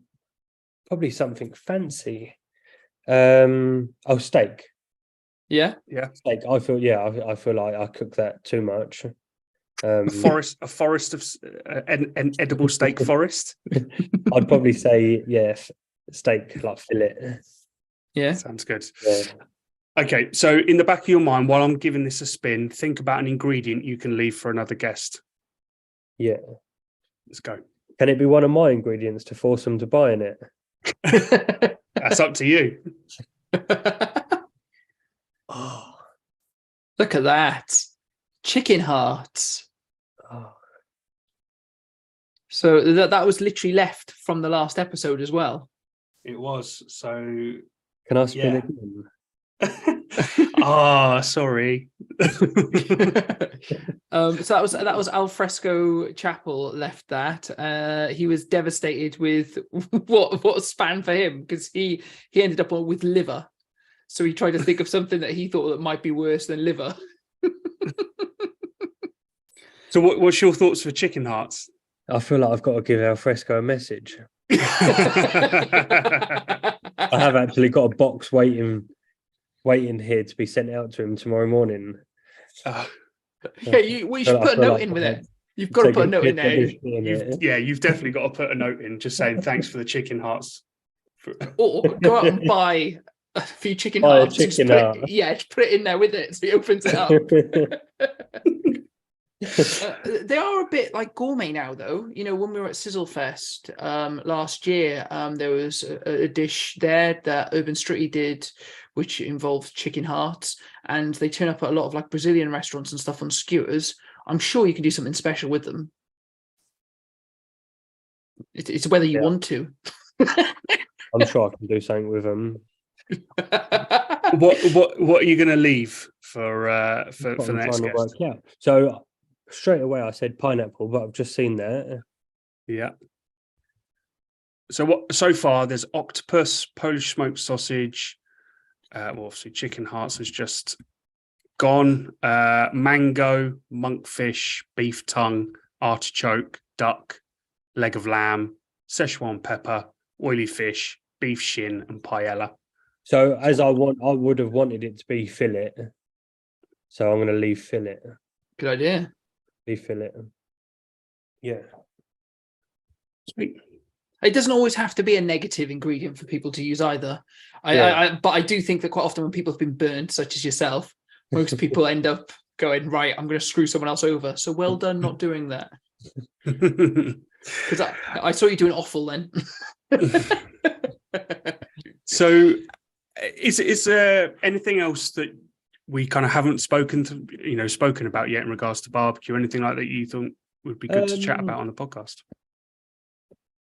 probably something fancy. Steak. Yeah. Yeah. Steak. I feel like I cook that too much. A forest of an edible steak forest. I'd probably say steak, like fillet. Yeah. Sounds good. Yeah. Okay, so in the back of your mind, while I'm giving this a spin, think about an ingredient you can leave for another guest. Yeah. Let's go. Can it be one of my ingredients to force them to buy in it? That's up to you. Oh, look at that. Chicken hearts. Oh. So that was literally left from the last episode as well. It was. So Can I spin Yeah. again? Sorry. So that was Alfresco Chapel left that. He was devastated with what span for him, because he ended up with liver. So he tried to think of something that he thought that might be worse than liver. So what's your thoughts for chicken hearts? I feel like I've got to give Alfresco a message. I have actually got a box waiting here to be sent out to him tomorrow morning. Yeah, we should put a note in with it. You've got to put a note in there. You've definitely got to put a note in, just saying thanks for the chicken hearts. Or go out and buy a few chicken Buy a hearts. chicken just heart. just put it in there with it so he opens it up. They are a bit like gourmet now, though. You know, when we were at Sizzle Fest last year, there was a dish there that Urban Street did, which involves chicken hearts, and they turn up at a lot of like Brazilian restaurants and stuff on skewers. I'm sure you can do something special with them. It's whether you want to. I'm sure I can do something with them. What are you going to leave for the next guest? Yeah. So straight away I said pineapple, but I've just seen that. Yeah. So far there's octopus, Polish smoked sausage. Well, obviously chicken hearts is just gone. Mango, monkfish, beef tongue, artichoke, duck, leg of lamb, Szechuan pepper, oily fish, beef shin, and paella. So as I would have wanted it to be fillet. So I'm going to leave fillet. Good idea. Leave fillet. Yeah. Sweet. It doesn't always have to be a negative ingredient for people to use either. But I do think that quite often when people have been burnt, such as yourself, most people end up going, right, I'm going to screw someone else over. So well done not doing that. Because I saw you doing awful then. So is there anything else that we kind of haven't spoken about yet in regards to barbecue? Anything like that you thought would be good to chat about on the podcast?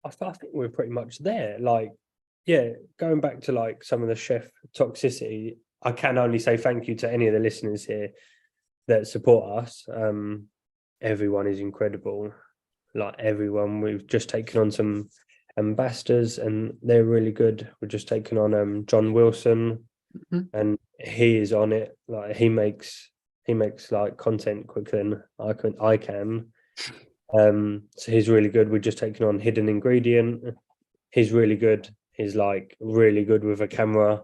I think we're pretty much there. Like, yeah, going back to like some of the chef toxicity, I can only say thank you to any of the listeners here that support us. Everyone is incredible. Like everyone, we've just taken on some ambassadors and they're really good. We're just taking on John Wilson, and he is on it. Like he makes like content quicker than I can. So he's really good. We're just taking on Hidden Ingredient. He's really good. He's like really good with a camera,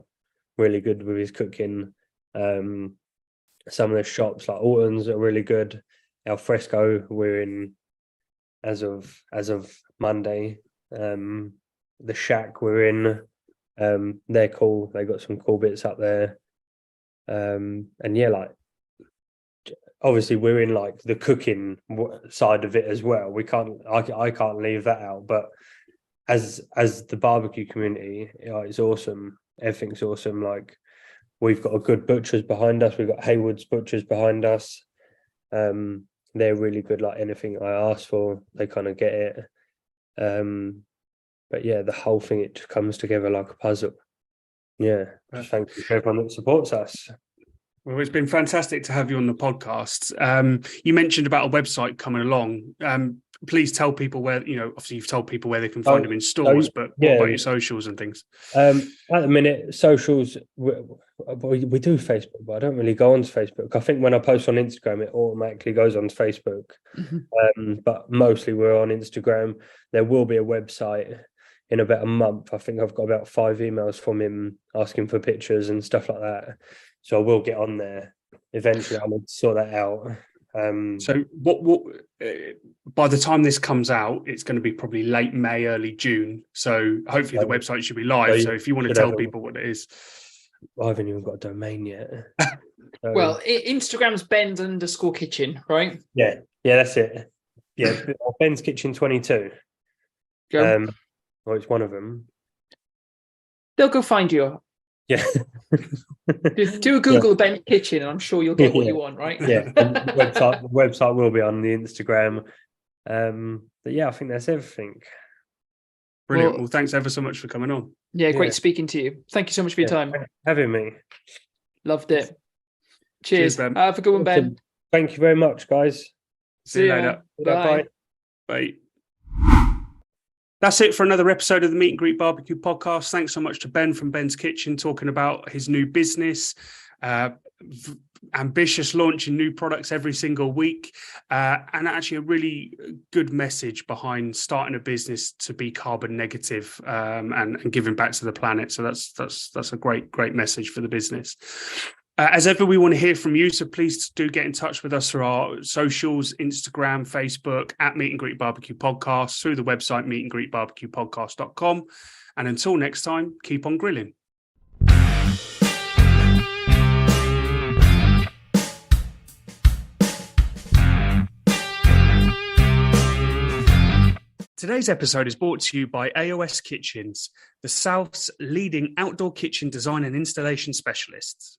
really good with his cooking. Some of the shops like Alton's are really good. Al Fresco, we're in as of Monday. The Shack we're in. They're cool. They got some cool bits up there. And yeah, like obviously we're in like the cooking side of it as well. I can't leave that out, but as the barbecue community, it's awesome. Everything's awesome. Like we've got a good butchers behind us. We've got Haywood's butchers behind us. They're really good. Like anything I ask for, they kind of get it. But yeah, the whole thing, it just comes together like a puzzle. Yeah, just thank you to everyone that supports us. Well, it's been fantastic to have you on the podcast. You mentioned about a website coming along. Please tell people where, obviously you've told people where they can find them in stores, but what about your socials and things? At the minute, socials, we do Facebook, but I don't really go onto Facebook. I think when I post on Instagram, it automatically goes onto Facebook. But mostly we're on Instagram. There will be a website in about a month. I think I've got about 5 emails from him asking for pictures and stuff like that. So I will get on there eventually. I need to sort that out. So what by the time this comes out, it's going to be probably late May, early June. So hopefully the website should be live. So if you want to tell people what it is. I haven't even got a domain yet. Well, Instagram's Ben's_kitchen, right? Yeah, that's it. Yeah, Ben's Kitchen 22. Go. Well, it's one of them. They'll go find you. Yeah. Do a Google Ben's Kitchen, and I'm sure you'll get what you want, right? Yeah. The website will be on the Instagram. But yeah, I think that's everything. Brilliant. Well, thanks ever so much for coming on. Yeah, great speaking to you. Thank you so much for your time. Having me. Loved it. Cheers. Ben. Have a good one, Ben. Thank you very much, guys. See you later. Bye. Bye. That's it for another episode of the Meet and Greet Barbecue podcast. Thanks so much to Ben from Ben's Kitchen talking about his new business, ambitious launching new products every single week, and actually a really good message behind starting a business to be carbon negative and giving back to the planet. So that's a great message for the business. As ever, we want to hear from you, so please do get in touch with us through our socials, Instagram, Facebook, at Meet and Greet Barbecue Podcast, through the website meetandgreetbarbecuepodcast.com. And until next time, keep on grilling. Today's episode is brought to you by AOS Kitchens, the South's leading outdoor kitchen design and installation specialists.